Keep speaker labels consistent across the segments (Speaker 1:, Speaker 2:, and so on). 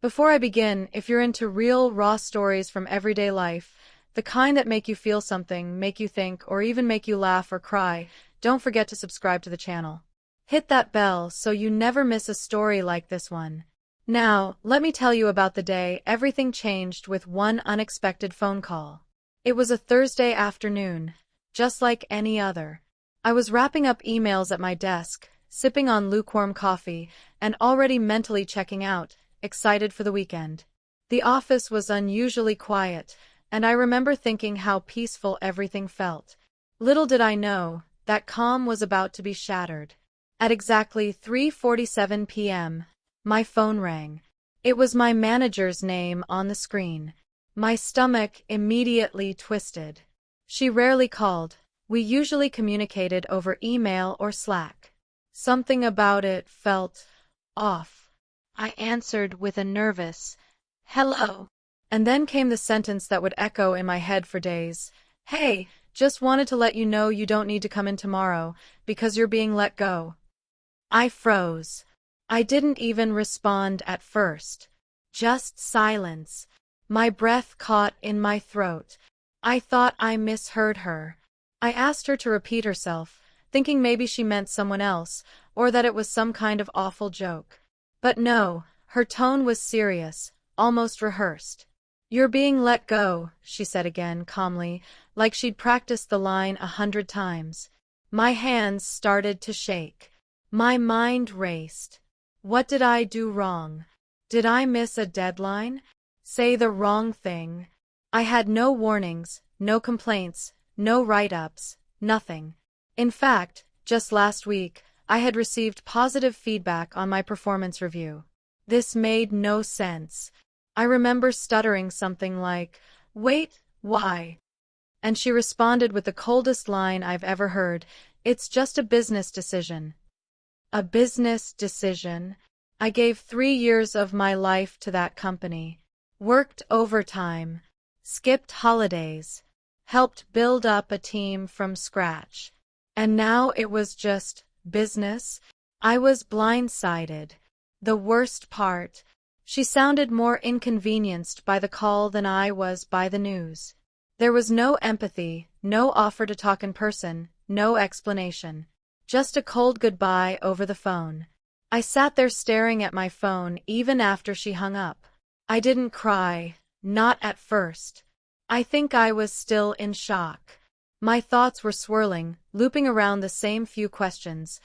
Speaker 1: Before I begin, if you're into real, raw stories from everyday life, the kind that make you feel something, make you think, or even make you laugh or cry, don't forget to subscribe to the channel. Hit that bell so you never miss a story like this one. Now, let me tell you about the day everything changed with one unexpected phone call. It was a Thursday afternoon, just like any other. I was wrapping up emails at my desk, sipping on lukewarm coffee, and already mentally checking out, excited for the weekend. The office was unusually quiet, and I remember thinking how peaceful everything felt. Little did I know, that calm was about to be shattered. At exactly 3:47 p.m., my phone rang. It was my manager's name on the screen. My stomach immediately twisted. She rarely called. We usually communicated over email or Slack. Something about it felt off. I answered with a nervous, "Hello." And then came the sentence that would echo in my head for days. "Hey, just wanted to let you know you don't need to come in tomorrow, because you're being let go." I froze. I didn't even respond at first. Just silence. My breath caught in my throat. I thought I misheard her. I asked her to repeat herself, thinking maybe she meant someone else, or that it was some kind of awful joke. But no, her tone was serious, almost rehearsed. "You're being let go," she said again, calmly, like she'd practiced the line 100 times. My hands started to shake. My mind raced. What did I do wrong? Did I miss a deadline? Say the wrong thing? I had no warnings, no complaints, no write-ups, nothing. In fact, just last week, I had received positive feedback on my performance review. This made no sense. I remember stuttering something like, "Wait, why?" And she responded with the coldest line I've ever heard, "It's just a business decision." A business decision? I gave 3 years of my life to that company. Worked overtime. Skipped holidays. Helped build up a team from scratch. And now it was just business? I was blindsided. The worst part, she sounded more inconvenienced by the call than I was by the news. There was no empathy, no offer to talk in person, no explanation. Just a cold goodbye over the phone. I sat there staring at my phone even after she hung up. I didn't cry, not at first. I think I was still in shock. My thoughts were swirling, looping around the same few questions.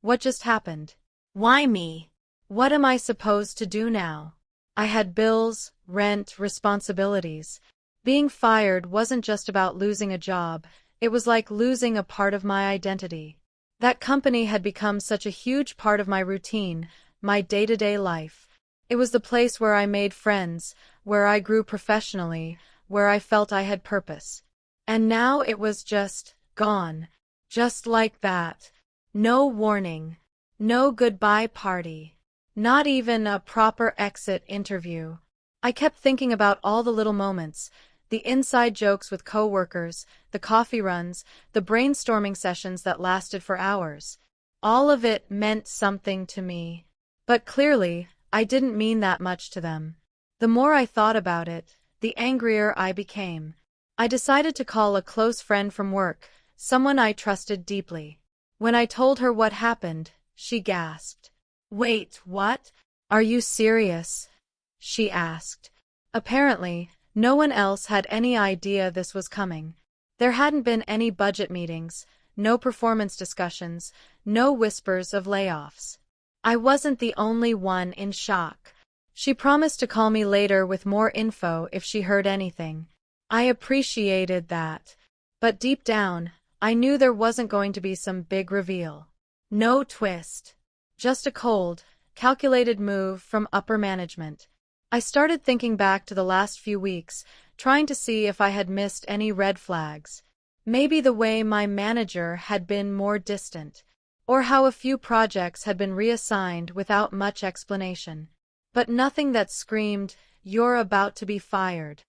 Speaker 1: What just happened? Why me? What am I supposed to do now? I had bills, rent, responsibilities. Being fired wasn't just about losing a job, it was like losing a part of my identity. That company had become such a huge part of my routine, my day-to-day life. It was the place where I made friends, where I grew professionally, where I felt I had purpose. And now it was just gone. Just like that. No warning. No goodbye party. Not even a proper exit interview. I kept thinking about all the little moments, the inside jokes with coworkers, the coffee runs, the brainstorming sessions that lasted for hours. All of it meant something to me. But clearly, I didn't mean that much to them. The more I thought about it, the angrier I became. I decided to call a close friend from work, someone I trusted deeply. When I told her what happened, she gasped. "Wait, what? Are you serious?" she asked. Apparently, no one else had any idea this was coming. There hadn't been any budget meetings, no performance discussions, no whispers of layoffs. I wasn't the only one in shock. She promised to call me later with more info if she heard anything. I appreciated that. But deep down, I knew there wasn't going to be some big reveal. No twist. Just a cold, calculated move from upper management. I started thinking back to the last few weeks, trying to see if I had missed any red flags. Maybe the way my manager had been more distant, or how a few projects had been reassigned without much explanation. But nothing that screamed, "You're about to be fired."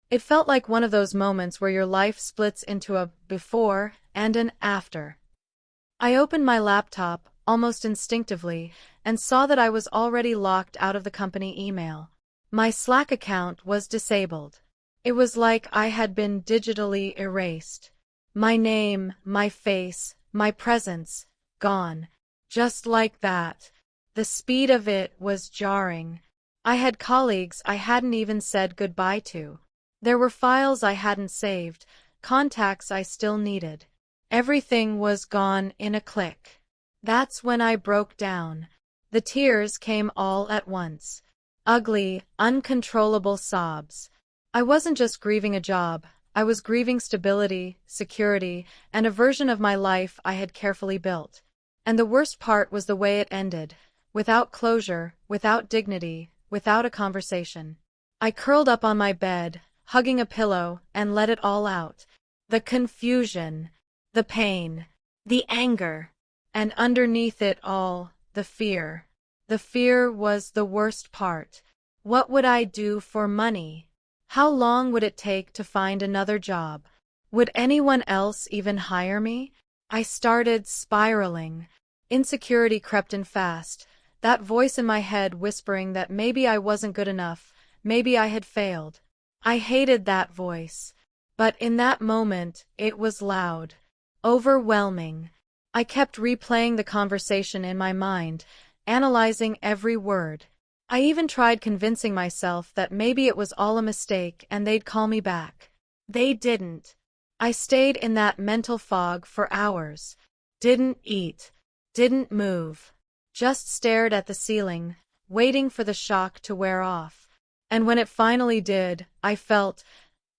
Speaker 1: It felt like one of those moments where your life splits into a before and an after. I opened my laptop, almost instinctively, and saw that I was already locked out of the company email. My Slack account was disabled. It was like I had been digitally erased. My name, my face, my presence, gone. Just like that. The speed of it was jarring. I had colleagues I hadn't even said goodbye to. There were files I hadn't saved, contacts I still needed. Everything was gone in a click. That's when I broke down. The tears came all at once. Ugly, uncontrollable sobs. I wasn't just grieving a job. I was grieving stability, security, and a version of my life I had carefully built. And the worst part was the way it ended. Without closure, without dignity, without a conversation. I curled up on my bed, hugging a pillow, and let it all out. The confusion, the pain, the anger, and underneath it all, the fear. The fear was the worst part. What would I do for money? How long would it take to find another job? Would anyone else even hire me? I started spiraling. Insecurity crept in fast, that voice in my head whispering that maybe I wasn't good enough, maybe I had failed. I hated that voice. But in that moment, it was loud. Overwhelming. I kept replaying the conversation in my mind, analyzing every word. I even tried convincing myself that maybe it was all a mistake and they'd call me back. They didn't. I stayed in that mental fog for hours. Didn't eat. Didn't move. Just stared at the ceiling, waiting for the shock to wear off. And when it finally did, I felt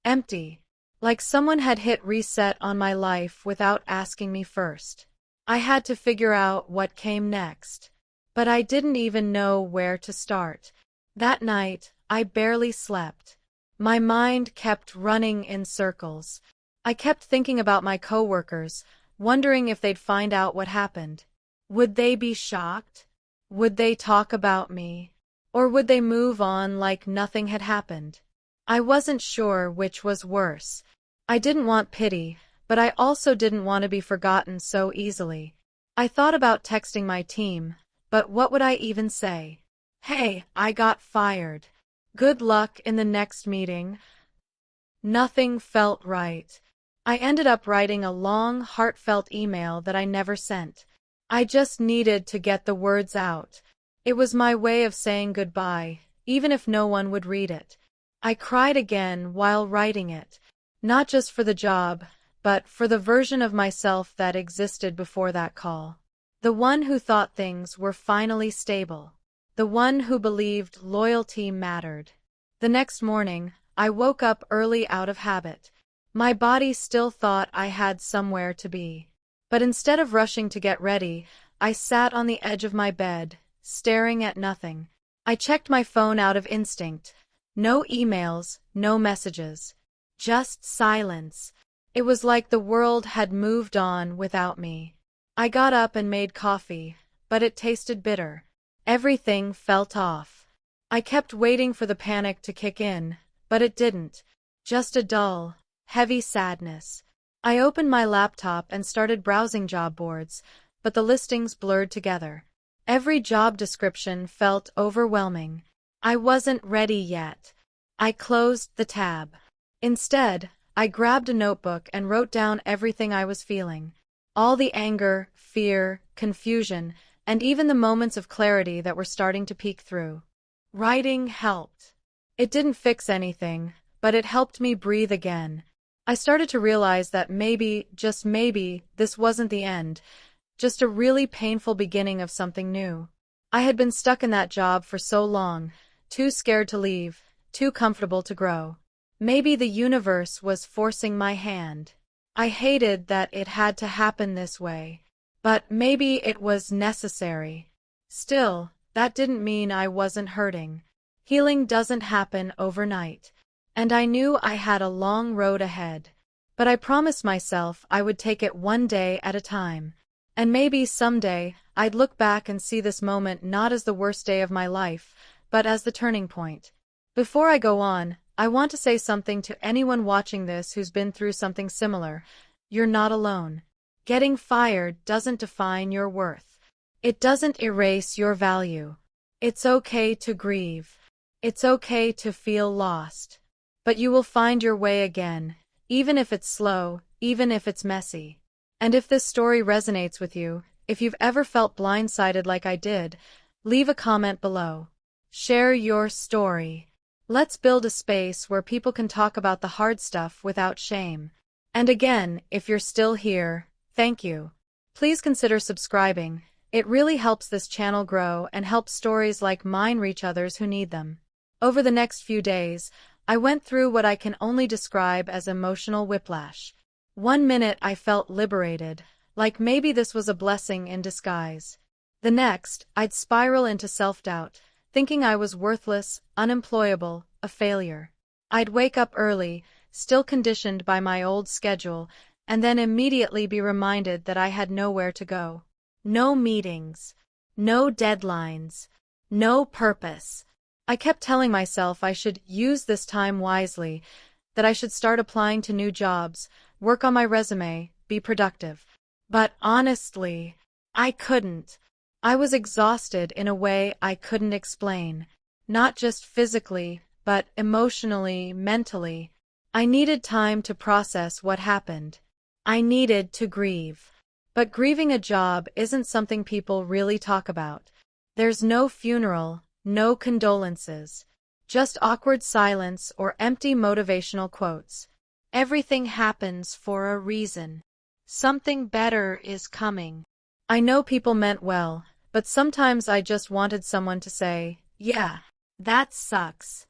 Speaker 1: empty. Like someone had hit reset on my life without asking me first. I had to figure out what came next. But I didn't even know where to start. That night, I barely slept. My mind kept running in circles. I kept thinking about my coworkers, wondering if they'd find out what happened. Would they be shocked? Would they talk about me? Or would they move on like nothing had happened? I wasn't sure which was worse. I didn't want pity, but I also didn't want to be forgotten so easily. I thought about texting my team, but what would I even say? Hey, I got fired. Good luck in the next meeting. Nothing felt right. I ended up writing a long, heartfelt email that I never sent. I just needed to get the words out. It was my way of saying goodbye, even if no one would read it. I cried again while writing it, not just for the job, but for the version of myself that existed before that call. The one who thought things were finally stable. The one who believed loyalty mattered. The next morning, I woke up early out of habit. My body still thought I had somewhere to be. But instead of rushing to get ready, I sat on the edge of my bed, staring at nothing. I checked my phone out of instinct. No emails, no messages. Just silence. It was like the world had moved on without me. I got up and made coffee, but it tasted bitter. Everything felt off. I kept waiting for the panic to kick in, but it didn't. Just a dull, heavy sadness. I opened my laptop and started browsing job boards, but the listings blurred together. Every job description felt overwhelming. I wasn't ready yet. I closed the tab. Instead, I grabbed a notebook and wrote down everything I was feeling. All the anger, fear, confusion, and even the moments of clarity that were starting to peek through. Writing helped. It didn't fix anything, but it helped me breathe again. I started to realize that maybe, just maybe, this wasn't the end, just a really painful beginning of something new. I had been stuck in that job for so long, too scared to leave, too comfortable to grow. Maybe the universe was forcing my hand. I hated that it had to happen this way. But maybe it was necessary. Still, that didn't mean I wasn't hurting. Healing doesn't happen overnight. And I knew I had a long road ahead. But I promised myself I would take it one day at a time. And maybe someday, I'd look back and see this moment not as the worst day of my life, but as the turning point. Before I go on, I want to say something to anyone watching this who's been through something similar. You're not alone. Getting fired doesn't define your worth. It doesn't erase your value. It's okay to grieve. It's okay to feel lost. But you will find your way again, even if it's slow, even if it's messy. And if this story resonates with you, if you've ever felt blindsided like I did, leave a comment below. Share your story. Let's build a space where people can talk about the hard stuff without shame. And again, if you're still here, thank you. Please consider subscribing. It really helps this channel grow and helps stories like mine reach others who need them. Over the next few days, I went through what I can only describe as emotional whiplash. One minute I felt liberated, like maybe this was a blessing in disguise. The next, I'd spiral into self-doubt, thinking I was worthless, unemployable, a failure. I'd wake up early, still conditioned by my old schedule, and then immediately be reminded that I had nowhere to go. No meetings, no deadlines, no purpose. I kept telling myself I should use this time wisely, that I should start applying to new jobs, work on my resume, be productive. But honestly, I couldn't. I was exhausted in a way I couldn't explain. Not just physically, but emotionally, mentally. I needed time to process what happened. I needed to grieve. But grieving a job isn't something people really talk about. There's no funeral, no condolences. Just awkward silence or empty motivational quotes. Everything happens for a reason. Something better is coming. I know people meant well, but sometimes I just wanted someone to say, yeah, that sucks.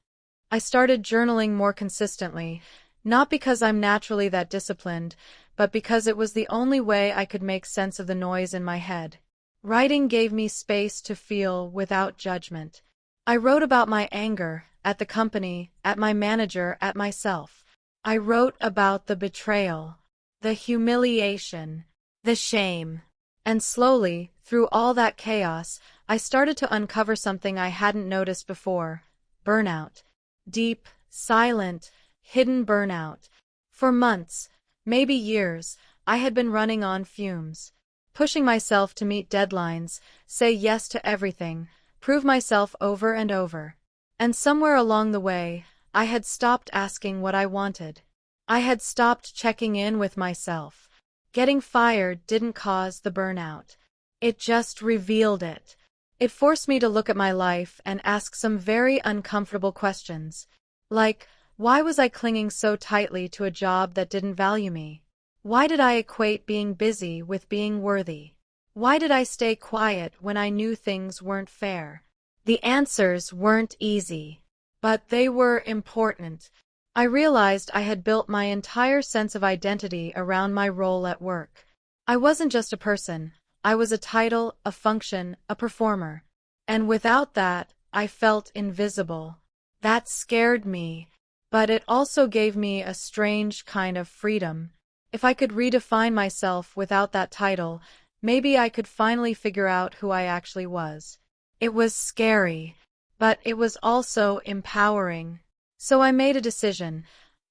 Speaker 1: I started journaling more consistently, not because I'm naturally that disciplined, but because it was the only way I could make sense of the noise in my head. Writing gave me space to feel without judgment. I wrote about my anger, at the company, at my manager, at myself. I wrote about the betrayal, the humiliation, the shame. And slowly, through all that chaos, I started to uncover something I hadn't noticed before. Burnout. Deep, silent, hidden burnout. For months, maybe years, I had been running on fumes. Pushing myself to meet deadlines, say yes to everything, prove myself over and over. And somewhere along the way, I had stopped asking what I wanted. I had stopped checking in with myself. Getting fired didn't cause the burnout. It just revealed it. It forced me to look at my life and ask some very uncomfortable questions. Like, why was I clinging so tightly to a job that didn't value me? Why did I equate being busy with being worthy? Why did I stay quiet when I knew things weren't fair? The answers weren't easy, but they were important. I realized I had built my entire sense of identity around my role at work. I wasn't just a person. I was a title, a function, a performer. And without that, I felt invisible. That scared me, but it also gave me a strange kind of freedom. If I could redefine myself without that title, maybe I could finally figure out who I actually was. It was scary, but it was also empowering. So I made a decision.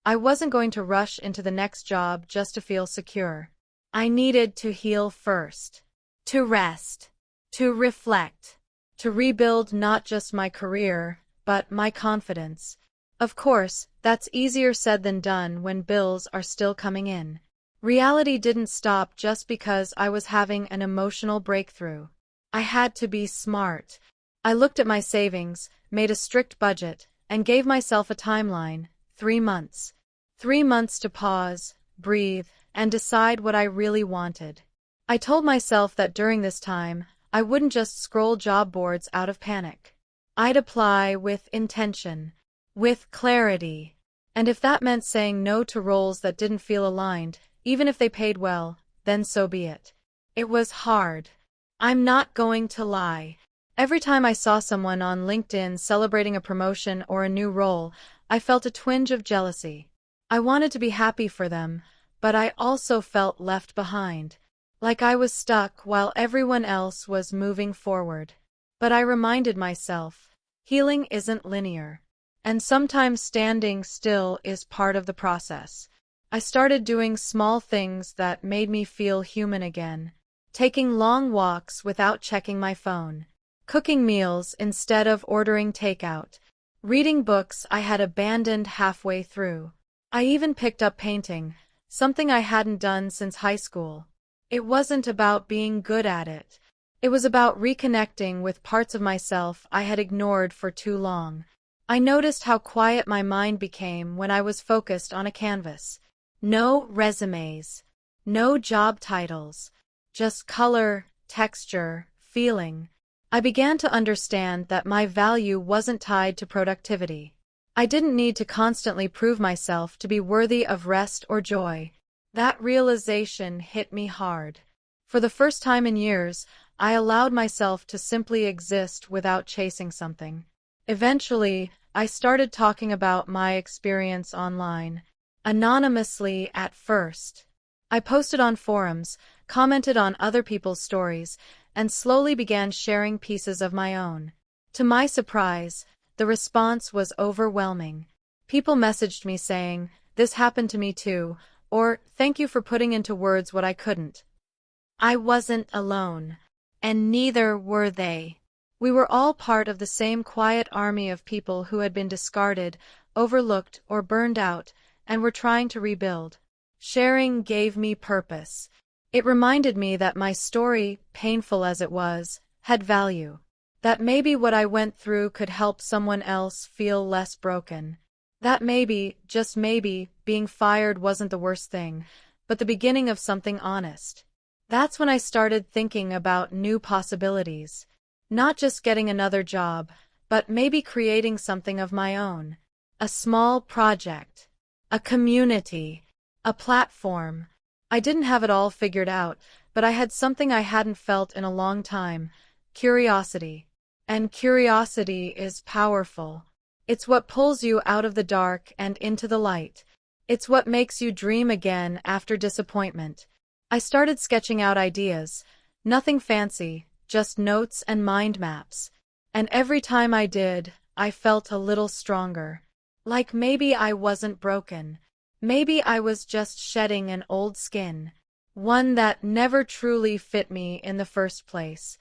Speaker 1: I wasn't going to rush into the next job just to feel secure. I needed to heal first, to rest, to reflect, to rebuild not just my career, but my confidence. Of course, that's easier said than done when bills are still coming in. Reality didn't stop just because I was having an emotional breakthrough. I had to be smart. I looked at my savings, made a strict budget, and gave myself a timeline, 3 months. 3 months to pause, breathe, and decide what I really wanted. I told myself that during this time, I wouldn't just scroll job boards out of panic. I'd apply with intention, with clarity. And if that meant saying no to roles that didn't feel aligned, even if they paid well, then so be it. It was hard. I'm not going to lie. Every time I saw someone on LinkedIn celebrating a promotion or a new role, I felt a twinge of jealousy. I wanted to be happy for them, but I also felt left behind. Like I was stuck while everyone else was moving forward. But I reminded myself, healing isn't linear. And sometimes standing still is part of the process. I started doing small things that made me feel human again. Taking long walks without checking my phone. Cooking meals instead of ordering takeout. Reading books I had abandoned halfway through. I even picked up painting, something I hadn't done since high school. It wasn't about being good at it. It was about reconnecting with parts of myself I had ignored for too long. I noticed how quiet my mind became when I was focused on a canvas. No resumes, no job titles, just color, texture, feeling. I began to understand that my value wasn't tied to productivity. I didn't need to constantly prove myself to be worthy of rest or joy. That realization hit me hard. For the first time in years, I allowed myself to simply exist without chasing something. Eventually, I started talking about my experience online, anonymously at first. I posted on forums, commented on other people's stories, and slowly began sharing pieces of my own. To my surprise, the response was overwhelming. People messaged me saying, "This happened to me too," or "Thank you for putting into words what I couldn't." I wasn't alone, and neither were they. We were all part of the same quiet army of people who had been discarded, overlooked, or burned out, and were trying to rebuild. Sharing gave me purpose. It reminded me that my story, painful as it was, had value. That maybe what I went through could help someone else feel less broken. That maybe, just maybe, being fired wasn't the worst thing, but the beginning of something honest. That's when I started thinking about new possibilities. Not just getting another job, but maybe creating something of my own. A small project. A community. A platform. I didn't have it all figured out, but I had something I hadn't felt in a long time. Curiosity. And curiosity is powerful. It's what pulls you out of the dark and into the light. It's what makes you dream again after disappointment. I started sketching out ideas. Nothing fancy, just notes and mind maps. And every time I did, I felt a little stronger. Like maybe I wasn't broken. Maybe I was just shedding an old skin. One that never truly fit me in the first place.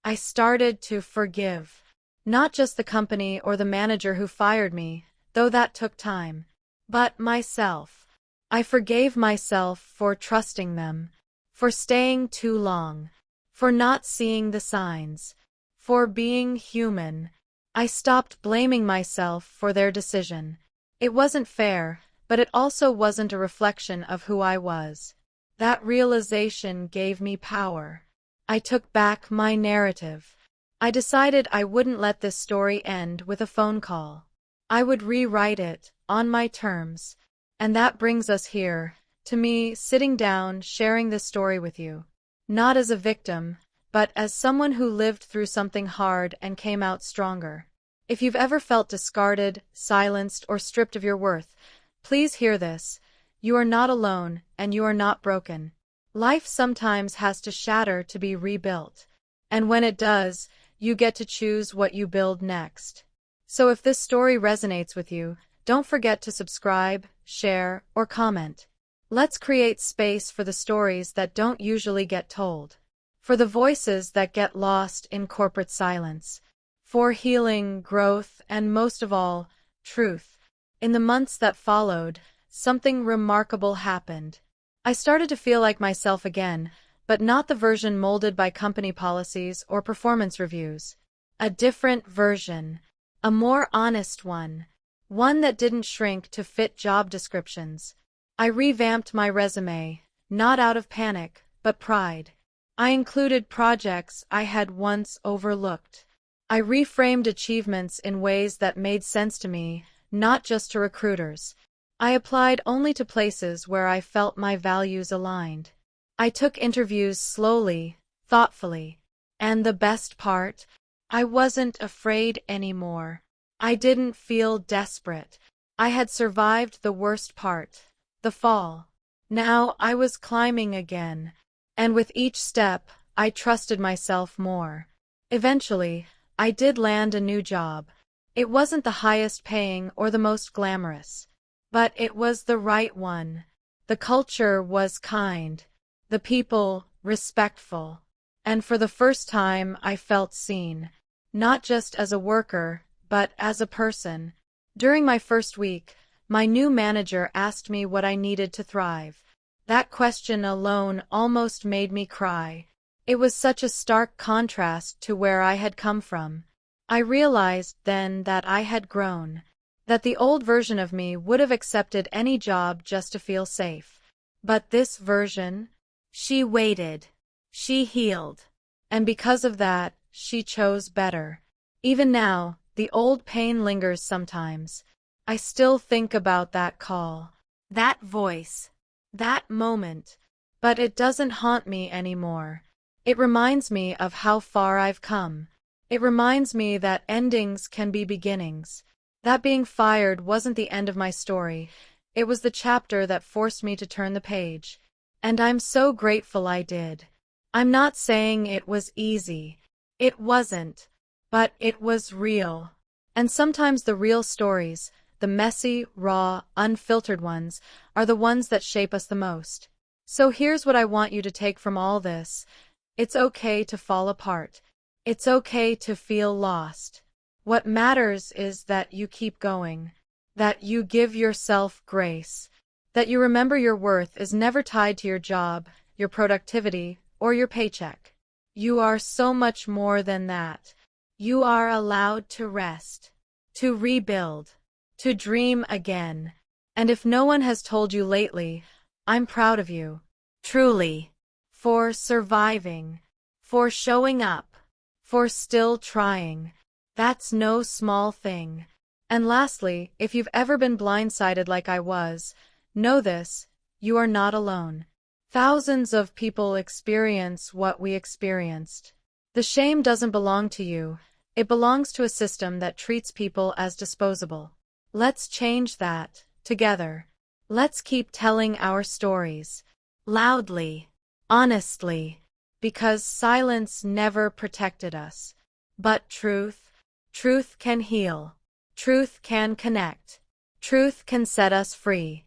Speaker 1: I started to forgive. Not just the company or the manager who fired me, though that took time, but myself. I forgave myself for trusting them, for staying too long, for not seeing the signs, for being human. I stopped blaming myself for their decision. It wasn't fair, but it also wasn't a reflection of who I was. That realization gave me power. I took back my narrative. I decided I wouldn't let this story end with a phone call. I would rewrite it, on my terms. And that brings us here, to me sitting down sharing this story with you. Not as a victim, but as someone who lived through something hard and came out stronger. If you've ever felt discarded, silenced, or stripped of your worth, please hear this. You are not alone, and you are not broken. Life sometimes has to shatter to be rebuilt. And when it does, you get to choose what you build next. So if this story resonates with you, don't forget to subscribe, share, or comment. Let's create space for the stories that don't usually get told. For the voices that get lost in corporate silence. For healing, growth, and most of all, truth. In the months that followed, something remarkable happened. I started to feel like myself again, but not the version molded by company policies or performance reviews. A different version. A more honest one. One that didn't shrink to fit job descriptions. I revamped my resume, not out of panic, but pride. I included projects I had once overlooked. I reframed achievements in ways that made sense to me, not just to recruiters. I applied only to places where I felt my values aligned. I took interviews slowly, thoughtfully. And the best part? I wasn't afraid anymore. I didn't feel desperate. I had survived the worst part, the fall. Now I was climbing again. And with each step, I trusted myself more. Eventually, I did land a new job. It wasn't the highest paying or the most glamorous. But it was the right one. The culture was kind. The people, respectful. And for the first time I felt seen. Not just as a worker, but as a person. During my first week, my new manager asked me what I needed to thrive. That question alone almost made me cry. It was such a stark contrast to where I had come from. I realized then that I had grown, that the old version of me would have accepted any job just to feel safe. But this version, she waited. She healed. And because of that, she chose better. Even now, the old pain lingers sometimes. I still think about that call, that voice, that moment, but it doesn't haunt me anymore. It reminds me of how far I've come. It reminds me that endings can be beginnings. That being fired wasn't the end of my story. It was the chapter that forced me to turn the page. And I'm so grateful I did. I'm not saying it was easy. It wasn't. But it was real. And sometimes the real stories, the messy, raw, unfiltered ones, are the ones that shape us the most. So here's what I want you to take from all this. It's okay to fall apart. It's okay to feel lost. What matters is that you keep going, that you give yourself grace, that you remember your worth is never tied to your job, your productivity, or your paycheck. You are so much more than that. You are allowed to rest, to rebuild, to dream again. And if no one has told you lately, I'm proud of you. Truly. For surviving. For showing up. For still trying. That's no small thing. And lastly, if you've ever been blindsided like I was, know this, you are not alone. Thousands of people experience what we experienced. The shame doesn't belong to you. It belongs to a system that treats people as disposable. Let's change that, together. Let's keep telling our stories. Loudly. Honestly. Because silence never protected us. But truth can heal. Truth can connect. Truth can set us free.